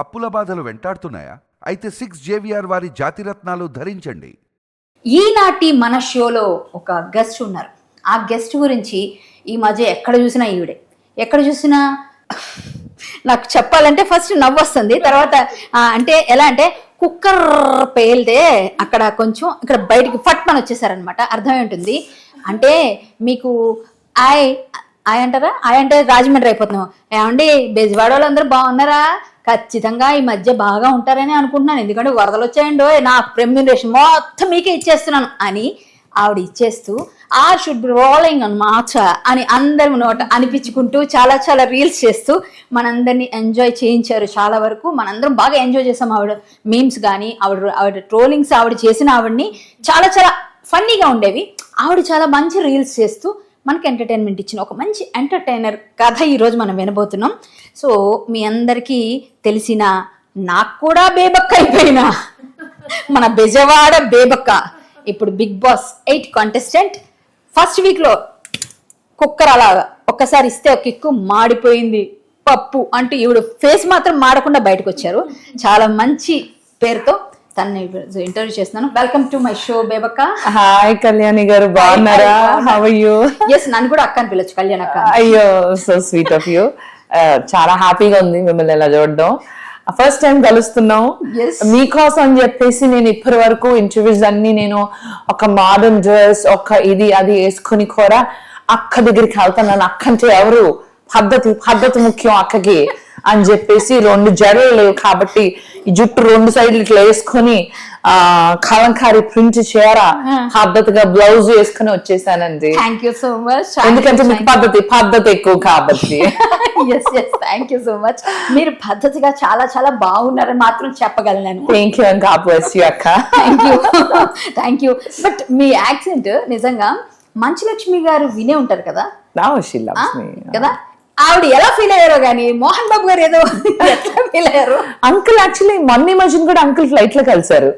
అప్పుల బాధలు వెంటాడుతున్నాయా? అయితే 6 JVR వారి జాతిరత్నాలు ధరించండి. ఈనాటి మన షోలో ఒక గెస్ట్ ఉన్నారు. ఆ గెస్ట్ గురించి ఈ మధ్య ఎక్కడ చూసినా ఈవిడే, ఎక్కడ చూసినా నాకు చెప్పాలంటే ఫస్ట్ నవ్వు వస్తుంది. తర్వాత అంటే ఎలా అంటే కుక్కర్ పేలితే అక్కడ కొంచెం ఇక్కడ బయటికి ఫట్ అని వచ్చేసారనమాట. అర్థం ఏంటుంది అంటే మీకు ఆయ్ అంటారా, అంటే రాజమండ్రి అయిపోతున్నాం. ఏమండి బెజవాడ వాళ్ళందరూ బాగున్నారా? ఖచ్చితంగా ఈ మధ్య బాగా ఉంటారని అనుకుంటున్నాను, ఎందుకంటే వరదలు వచ్చాయండో, నా రెమ్యునరేషన్ మొత్తం మీకే ఇచ్చేస్తున్నాను అని ఆవిడ ఇచ్చేస్తూ షుడ్ బి రోలింగ్ అన్నమాట అని అందరి నోట అనిపించుకుంటూ చాలా చాలా రీల్స్ చేస్తూ మనందరినీ ఎంజాయ్ చేయించారు. చాలా వరకు మనందరం బాగా ఎంజాయ్ చేసాం. ఆవిడ మీమ్స్ కానీ ఆవిడ ట్రోలింగ్స్ ఆవిడ చేసిన ఆవిడని చాలా చాలా ఫన్నీగా ఉండేవి. ఆవిడ చాలా మంచి రీల్స్ చేస్తూ మనకి ఎంటర్టైన్మెంట్ ఇచ్చిన ఒక మంచి ఎంటర్టైనర్ కథ ఈరోజు మనం వినబోతున్నాం. సో మీ అందరికీ తెలిసిన, నాకు కూడా బేబక్క అయిపోయిన మన బెజవాడ బేబక్క, ఇప్పుడు బిగ్ బాస్ 8 కాంటెస్టెంట్. ఫస్ట్ వీక్లో కుక్కర్ అలాగా ఒక్కసారి ఇస్తే ఒక కిక్కు మాడిపోయింది పప్పు అంటూ ఈవిడ ఫేస్ మాత్రం మాడకుండా బయటకు వచ్చారు. చాలా మంచి పేరుతో తనని ఇంటర్వ్యూ చేస్తున్నాను. Welcome to my show Bebakka. Hi Kalyani garu, బాగున్నారా? How are you? ఎస్, నన్ను కూడా అక్క అని పిలవచ్చు, కళ్యాణ్ అక్క. అయ్యో, సో స్వీట్ ఆఫ్ యూ. చాలా హ్యాపీగా ఉంది మిమ్మల్ని ఇలా చూడడం. ఫస్ట్ టైం కలుస్తున్నాం. మీకోసం అని చెప్పేసి నేను ఇప్పటి వరకు ఇంటర్వ్యూస్ అన్ని నేను ఒక మోడర్న్ డ్రెస్, ఒక ఇది అది వేసుకుని కూడా అక్క దగ్గరికి వెళ్తాను. అక్క అంటే ఎవరు? పద్ధతి ముఖ్యం అక్కకి అని చెప్పేసి 2 జడలు లేవు కాబట్టి ఈ జుట్టు 2 సైడ్లు ఇట్లా వేసుకొని కలంకారీ ప్రింట్ చీర పద్ధతిగా బ్లౌజ్ వేసుకుని వచ్చేసానండి. Thank you so much. ఎందుకంటే మీకు పద్ధతి ఎక్కువ కాబట్టి. Thank you so much. మీరు పద్ధతిగా చాలా చాలా బాగున్నారని మాత్రం చెప్పగలను. Thank you and god bless you అక్క. Thank you. బట్ మీ యాక్సెంట్ నిజంగా మంచు లక్ష్మి గారు వినే ఉంటారు కదా కదా, ఆవిడ ఎలా ఫీల్ అయ్యారో గానీ మోహన్ బాబు గారు ఏదో ఎట్లా ఫీల్ అయ్యారు. అంకుల్ యాక్చువల్లీ మొన్న మధ్యన కూడా అంకుల్ ఫ్లైట్ లో కలిసారు.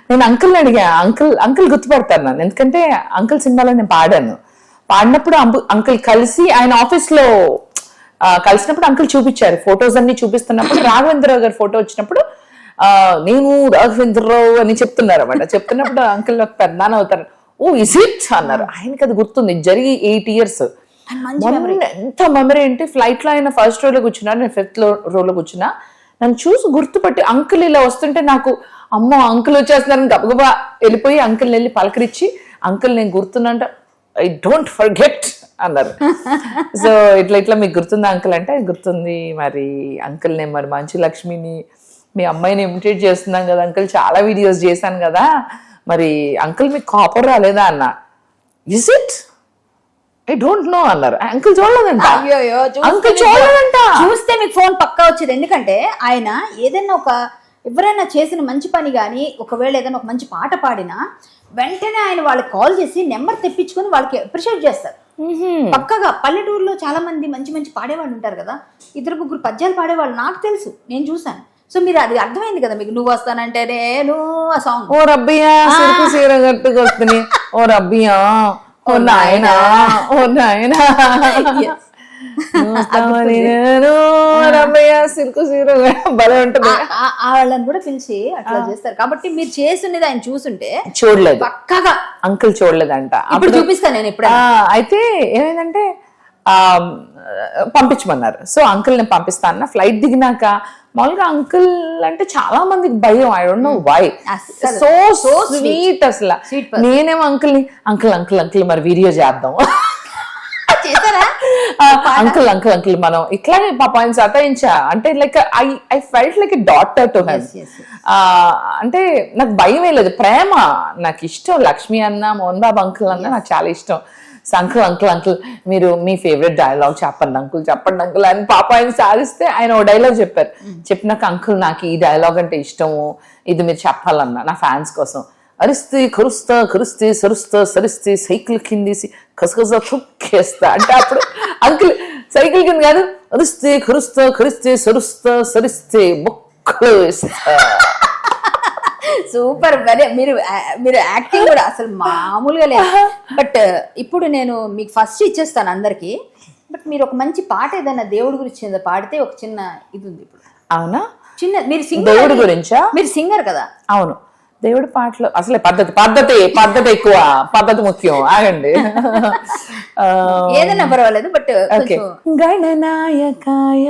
నేను అంకుల్ అడిగా, అంకుల్ గుర్తుపడతాను నన్ను, ఎందుకంటే అంకుల్ సినిమాలో నేను పాడినప్పుడు అంకుల్ కలిసి ఆయన ఆఫీస్ లో కలిసినప్పుడు అంకుల్ చూపించారు ఫొటోస్ అన్ని. చూపిస్తున్నప్పుడు రాఘవేంద్రరావు గారి ఫోటో వచ్చినప్పుడు నేను రాఘవేంద్రరావు అని చెప్తున్నారు అన్నమాట. చెప్తున్నప్పుడు అంకుల్ ఒక పెద్దనాన్న అవుతారు. ఓ ఇస్ ఇట్ అన్నారు. ఆయనకి అది గుర్తుంది. జరిగి 8 years. ఎంత మెమరీ అంటే ఫ్లైట్ లో ఆయన ఫస్ట్ రోలో కూర్చున్నా, నేను 5th రోలో కూర్చున్నా. నన్ను చూసి గుర్తుపట్టి అంకుల్ ఇలా వస్తుంటే నాకు అమ్మో అంకుల్ వచ్చేస్తున్నారని గబగబా వెళ్ళిపోయి అంకుల్ వెళ్ళి పలకరించి, అంకుల్ నేను గుర్తున్నా అంటే ఐ డోంట్ ఫర్గెట్ అన్నారు. సో ఇట్లా మీకు గుర్తుందా అంకుల్ అంటే గుర్తుంది. మరి అంకుల్ నేను మరి మంచు లక్ష్మిని మీ అమ్మాయిని ఇమిటేట్ చేస్తున్నాం కదా అంకుల్, చాలా వీడియోస్ చేశాను కదా, మరి అంకుల్ మీకు కాపర్ రాలేదా అన్న. Is it? I don't no అన్నారు. అంకుల్ చూడలేదంట. అంకుల్ చూడలేదంట. చూస్తే మీకు ఫోన్ పక్కా వచ్చేది. ఎందుకంటే ఆయన ఏదైనా ఎవరైనా చేసిన మంచి పని కానీ, ఒకవేళ ఏదైనా ఒక మంచి పాట పాడినా వెంటనే ఆయన వాళ్ళకి కాల్ చేసి నెంబర్ తెప్పించుకొని వాళ్ళకి అప్రిషియేట్ చేస్తారు పక్కగా. పల్లెటూరులో చాలా మంది మంచి మంచి పాడేవాళ్ళు ఉంటారు కదా, 2-3 పద్యాలు పాడేవాళ్ళు నాకు తెలుసు, నేను చూసాను. సో మీరు అది అర్థమైంది కదా మీకు, నువ్వు వస్తానంటే నేను ఆ సాంగ్. ఓ రబ్బియా సిరుకు సీర కట్టుకొస్తుంది, ఓ రబ్బియా, ఓ నాయనా, ఓ నాయనా, సిరుకు సీర భలే ఉంటుంది. వాళ్ళని కూడా పిలిచి అట్లా చేస్తారు. కాబట్టి మీరు చేస్తున్నది ఆయన చూసుంటే చూడలేదు, పక్కగా అంకుల్ చూడలేదంట. ఇప్పుడు చూపిస్తాను నేను ఇప్పుడు. అయితే ఏమైందంటే పంపించమన్నారు. సో అంకుల్ నేను పంపిస్తాను. ఫ్లైట్ దిగినాక మామూలుగా అంకుల్ అంటే చాలా మందికి భయం. I don't know why. So sweet అసలు. నేనేమో అంకుల్ మరి వీడియో చేద్దాం అంకుల్ మనం ఇట్లానే పాపాయిని సతాయించా అంటే like I felt like a daughter to him. అంటే నాకు భయం లేదు, ప్రేమ నాకు ఇష్టం. లక్ష్మి అన్న, మోహన్ బాబు అంకుల్ అన్న నాకు చాలా ఇష్టం. అంకుల్ మీరు మీ ఫేవరెట్ డైలాగ్ చెప్పండి అంకుల్ అని పాప ఆయన సాధిస్తే ఆయన ఓ డైలాగ్ చెప్పారు. చెప్పినాక అంకుల్ నాకు ఈ డైలాగ్ అంటే ఇష్టము, ఇది మీరు చెప్పాలన్నా నా ఫ్యాన్స్ కోసం. అరిస్తే కరుస్తే సరిస్తే సైకిల్ కిందేసి కసకస చుక్కేస్తా అంటే అప్పుడు అంకుల్ సైకిల్ కింద కాదు, అరిస్తే కరిస్తే సరిస్తే మొక్కలు వేస్తా. సూపర్. మీరు యాక్టింగ్ కూడా అసలు మామూలుగా లేదు. బట్ ఇప్పుడు నేను మీకు ఫస్ట్ ఇచ్చేస్తాను అందరికి. బట్ మీరు ఒక మంచి పాట ఏదైనా దేవుడి గురించి పాడితే ఒక చిన్న ఇది ఉంది ఇప్పుడు. అవునా? చిన్న మీరు సింగర్, దేవుడి గురించా? మీరు సింగర్ కదా? అవును, దేవుడి పాటలు అసలే పద్ధతి ఎక్కువ, పద్ధతి ముఖ్యం. ఆగండి. ఏదైనా పర్వాలేదు, బట్ ఓకే. గణనాయకాయ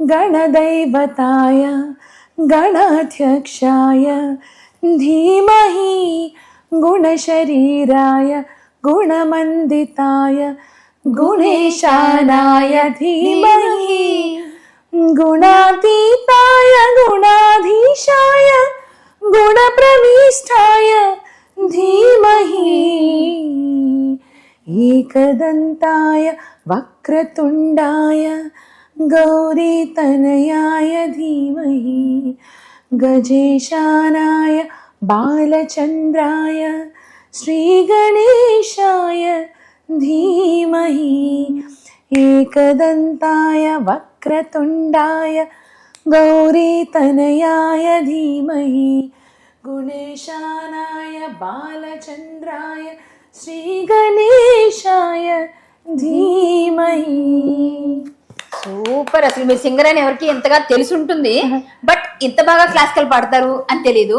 గణదైవతాయ గణాధ్యక్షాయ ధీమహి గుణశరీరాయ గుణమందితాయ గుణేశానాయ ధీమహి గుణాతీతాయ గుణాధీశాయ గుణప్రవిష్టాయ ధీమహి ఏకదంతాయ వక్రతుండాయ గౌరీతనయాయ ధీమహి గజేశానాయ బాలచంద్రాయ శ్రీగణేశాయ ధీమహి ఏకదంతాయ వక్రతుండాయ గౌరీతనయాయ ధీమహి గుణేశానాయ బాలచంద్రాయ శ్రీగణేశాయ ధీమహి. సూపర్. అసలు మీరు సింగర్ అని ఎవరికి ఎంతగా తెలిసి ఉంటుంది, బట్ ఇంత బాగా క్లాసికల్ పాడతారు అని తెలీదు.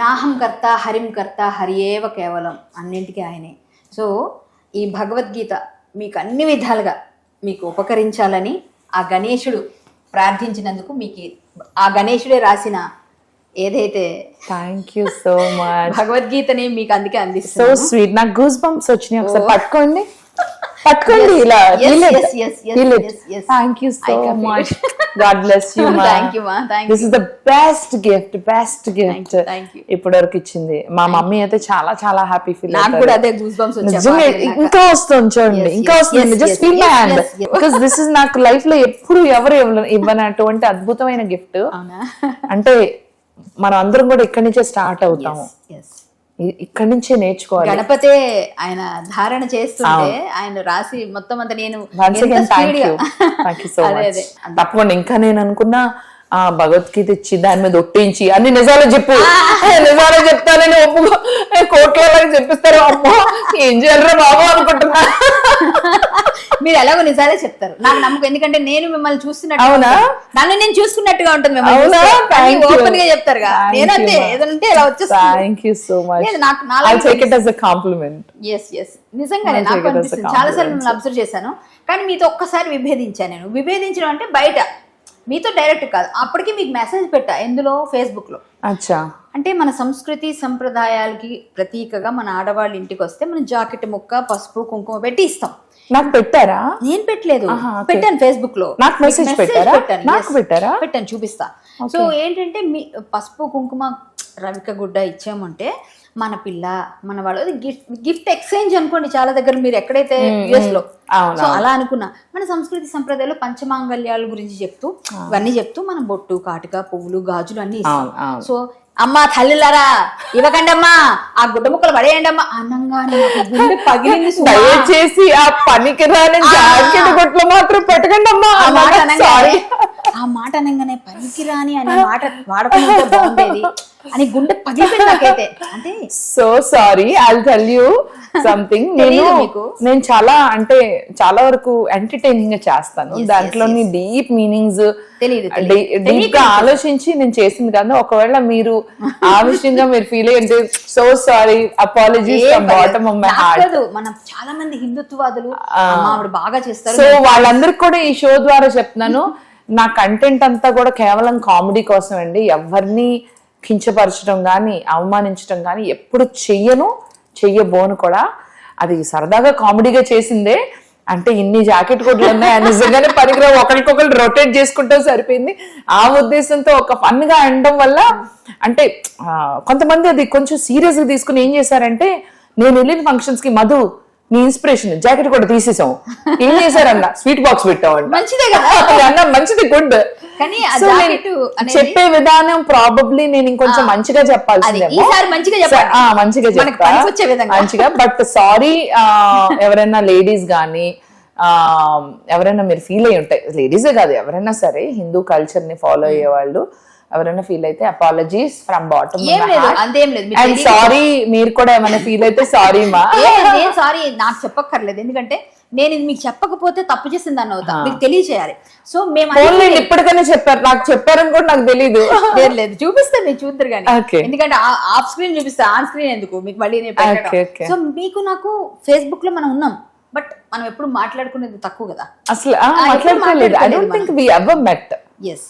నాహం కర్త హరిం కర్త హరియేవ కేవలం, అన్నింటికీ ఆయనే. సో ఈ భగవద్గీత మీకు అన్ని విధాలుగా మీకు ఉపకరించాలని ఆ గణేశుడు ప్రార్థించినందుకు మీకు ఆ గణేశుడే రాసిన ఏదైతే థ్యాంక్ యూ సో మచ్ భగవద్గీతని మీకు అందుకే సో అందిస్తాను. స్వీట్. నాకు గూస్ బంప్స్ వచ్చినాయి. ఒకసారి పట్టుకోండి ఇలా. Thank you so much. God bless you. Thank you, ma. Thank this is the best gift Thank you. ఇప్పటి వరకు ఇచ్చింది. మా మమ్మీ అయితే చాలా చాలా హ్యాపీ ఫీల్ నాకు కూడా అదే గూస్ బంప్స్ నిజంగా. ఇంకా వస్తుంది చూడండి, ఇంకా వస్తుంది. Just feel my hand, because this is నాకు లైఫ్ లో ఎప్పుడు ఎవరు ఇవ్వనటువంటి అద్భుతమైన గిఫ్ట్. అవునా? అంటే మనం అందరం కూడా ఇక్కడి నుంచే స్టార్ట్ అవుతాము, ఇక్కడి నుంచే నేర్చుకోవాలి. గణపతే ఆయన ధారణ చేస్తుంటే ఆయన రాసి మొత్తం అంతా నేను తప్పకుండా. ఇంకా నేను అనుకున్నా భగవద్గీత ఇచ్చి దాని మీద ఒట్టించి అన్ని నిజాలు చెప్పు, నిజాలు చెప్తానని ఒప్పుకో, కోట్ల చెప్పిస్తారు. అమ్మో ఏం చేయాలరా బాబు అనుకుంటున్నా. మీరు ఎలాగో నిజాలే చెప్తారు, నాకు నమ్మకం. ఎందుకంటే నేను మిమ్మల్ని చూస్తున్నట్టు, అవునా, నన్ను నేను చూసుకున్నట్టుగా ఉంటుంది. ఓపెన్ గా చెప్తారు. నేనంతే ఏదంటే ఇలా వచ్చేస్తుంది. నిజంగానే నాకు అనిపిస్తుంది. చాలా సార్లు మిమ్మల్ని అబ్జర్వ్ చేశాను, కానీ మీతో ఒక్కసారి విభేదించాను. నేను విభేదించడం అంటే బయట, మీతో డైరెక్ట్ కాదు. అప్పటికి మీకు మెసేజ్ పెట్టా, ఎందులో, ఫేస్బుక్ లో. అచ్చా. అంటే మన సంస్కృతి సంప్రదాయాలకి ప్రతీకగా మన ఆడవాళ్ళ ఇంటికి వస్తే మనం జాకెట్ ముక్క, పసుపు, కుంకుమ పెట్టి ఇస్తాం. నాకు పెట్టారా? నేను పెట్టలేదు, పెట్టాను ఫేస్బుక్ లో. నాకు మెసేజ్ పెట్టాను, చూపిస్తా. సో ఏంటంటే మీ పసుపు కుంకుమ రవిక గుడ్డ ఇచ్చామంటే మన పిల్ల, మన వాళ్ళు గిఫ్ట్ ఎక్స్చేంజ్ అనుకోండి. చాలా దగ్గర మీరు ఎక్కడైతే యుఎస్ లో, సో అలా అనుకున్నా. మన సంస్కృతి సంప్రదాయాలు పంచమాంగళ్యాల గురించి చెప్తూ ఇవన్నీ చెప్తూ మనం బొట్టు, కాటుక, పువ్వులు, గాజులు అన్ని ఇస్తాం. సో అమ్మా తల్లిలారా ఇవ్వకండి అమ్మా, ఆ గుడ్డ ముక్కలు పడేయండి అమ్మా అనంగానే గుండె పగిలింది. దయచేసి ఆ పనికి రాని జాకెట్ గుడ్లు మాత్రం పెట్టకండి అమ్మా. ఆ మాట అనగానే పనికిరాని అనే మాట వాడకుండా బాగుండేది అని గుండె పగిలిపోయింది నాకైతే. అంటే so sorry, I'll tell you something. నేను చాలా అంటే చాలా వరకు ఎంటర్టైనింగ్ గా చేస్తాను. దాంట్లోని డీప్ మీనింగ్స్ డీప్ గా ఆలోచించి నేను చేసింది కదా. ఒకవేళ మీరు ఆ విషయంగా మీరు ఫీల్ అయ్యింటే so sorry, apologies from bottom of my heart. మనం చాలా మంది హిందుత్వవాదులు బాగా చేస్తారు. సో వాళ్ళందరికి కూడా ఈ షో ద్వారా చెప్తున్నాను, నా కంటెంట్ అంతా కూడా కేవలం కామెడీ కోసం అండి. ఎవరిని కించపరచడం కానీ అవమానించడం కానీ ఎప్పుడు చెయ్యబోను కూడా. అది సరదాగా కామెడీగా చేసిందే. అంటే ఇన్ని జాకెట్ కోట్లు ఉన్నాయి, నిజంగానే పనికిరావు, ఒకరికొకరు రొటేట్ చేసుకుంటే సరిపోయింది. ఆ ఉద్దేశంతో ఒక ఫన్ గా అనడం వల్ల అంటే కొంతమంది అది కొంచెం సీరియస్ గా తీసుకుని ఏం చేశారంటే, నేను వెళ్ళిన ఫంక్షన్స్ కి మధు నీ ఇన్స్పిరేషన్ జాకెట్ కూడా తీసేసాం, ఏం చేశారన్న స్వీట్ బాక్స్ పెట్టామంట. మంచిదే కదా అన్న, మంచిది, గుడ్. చెప్పే విధానం ప్రాబబ్లీ నేను ఇంకొంచెం మంచిగా చెప్పాల్సిందే, మంచిగా చెప్తా మంచిగా. బట్ సారీ, ఎవరైనా లేడీస్ గానీ ఎవరైనా మీరు ఫీల్ అయ్యి ఉంటాయి, లేడీసే కాదు ఎవరైనా సరే హిందూ కల్చర్ ని ఫాలో అయ్యే వాళ్ళు ఎవరైనా ఫీల్ అయితే అపాలజీస్ ఫ్రమ్ బాటమ్ ఏం లేదు, అంతేం లేదు. మీరు అండ్ సారీ, మీరు కూడా ఏమైనా ఫీల్ అయితే సారీ మా. నేను సారీ నాకు చెప్పక్కర్లేదు, ఎందుకంటే నేను ఇది మీకు చెప్పకపోతే తప్పు చేసింది దాన్ని అవుతా, మీకు తెలియచేయాలి. సో మేము ఇప్పటికైనా చెప్పారు, నాకు చెప్పారని కూడా నాకు తెలీదు. లేదు చూపిస్తే మీరు చూద్దరు కానీ, Okay. ఎందుకంటే ఆఫ్ స్క్రీన్ చూపిస్తా, ఆన్ స్క్రీన్ ఎందుకు మీకు మళ్ళీ నేను పెట్టడం. Okay. సో మీకు నాకు ఫేస్బుక్ లో మనం ఉన్నాం, బట్ మనం ఎప్పుడు మాట్లాడుకునేది తక్కువ కదా అసలు మాట్లాడుకోలేదు. I don't think we ever met. Yes